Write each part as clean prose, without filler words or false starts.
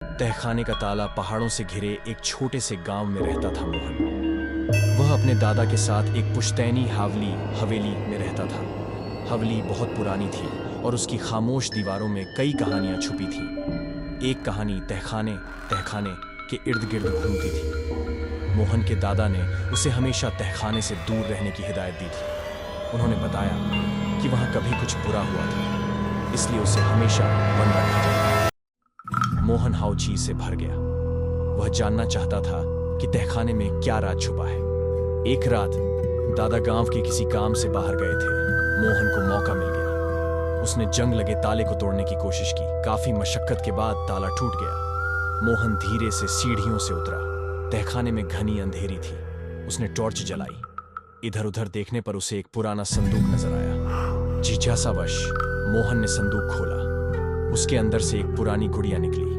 तहखाने का ताला पहाड़ों से घिरे एक छोटे से गांव में रहता था मोहन। वह अपने दादा के साथ एक पुश्तैनी हवेली में रहता था। हवेली बहुत पुरानी थी और उसकी खामोश दीवारों में कई कहानियां छुपी थीं। एक कहानी तहखाने के इर्द गिर्द घूमती थी। मोहन के दादा ने उसे हमेशा तहखाने से दूर रहने की हिदायत दी थी। उन्होंने बताया कि वहां कभी कुछ बुरा हुआ था, इसलिए उसे हमेशा बंद रखा जाता। मोहन हौची से भर गया। वह जानना चाहता था कि तहखाने में क्या राज छुपा है। एक रात दादा गांव के किसी काम से बाहर गए थे। मोहन को मौका मिल गया। उसने जंग लगे ताले को तोड़ने की कोशिश की। काफी मशक्कत के बाद ताला टूट गया। मोहन धीरे से सीढ़ियों से उतरा। तहखाने में घनी अंधेरी थी। उसने टॉर्च जलाई। इधर उधर देखने पर उसे एक पुराना संदूक नजर आया। जिज्ञासावश मोहन ने संदूक खोला। उसके अंदर से एक पुरानी गुड़िया निकली।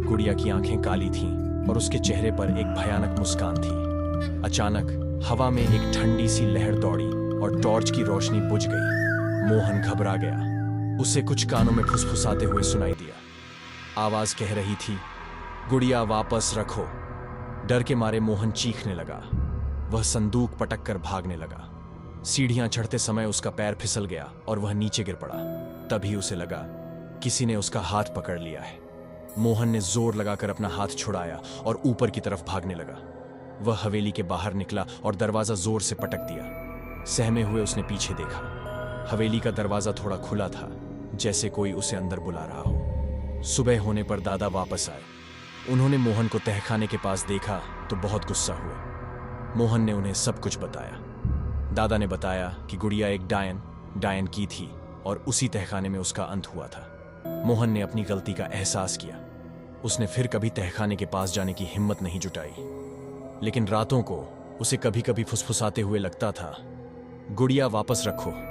गुड़िया की आंखें काली थीं और उसके चेहरे पर एक भयानक मुस्कान थी। अचानक हवा में एक ठंडी सी लहर दौड़ी और टॉर्च की रोशनी बुझ गई। मोहन घबरा गया। उसे कुछ कानों में फुसफुसाते हुए सुनाई दिया। आवाज कह रही थी, गुड़िया वापस रखो। डर के मारे मोहन चीखने लगा। वह संदूक पटक कर भागने लगा। सीढ़ियां चढ़ते समय उसका पैर फिसल गया और वह नीचे गिर पड़ा। तभी उसे लगा किसी ने उसका हाथ पकड़ लिया है। मोहन ने जोर लगाकर अपना हाथ छुड़ाया और ऊपर की तरफ भागने लगा। वह हवेली के बाहर निकला और दरवाजा जोर से पटक दिया। सहमे हुए उसने पीछे देखा। हवेली का दरवाजा थोड़ा खुला था, जैसे कोई उसे अंदर बुला रहा हो। सुबह होने पर दादा वापस आए। उन्होंने मोहन को तहखाने के पास देखा तो बहुत गुस्सा हुए। मोहन ने उन्हें सब कुछ बताया। दादा ने बताया कि गुड़िया एक डायन की थी और उसी तहखाने में उसका अंत हुआ था। मोहन ने अपनी गलती का एहसास किया। उसने फिर कभी तहखाने के पास जाने की हिम्मत नहीं जुटाई। लेकिन रातों को उसे कभी कभी फुसफुसाते हुए लगता था, गुड़िया वापस रखो।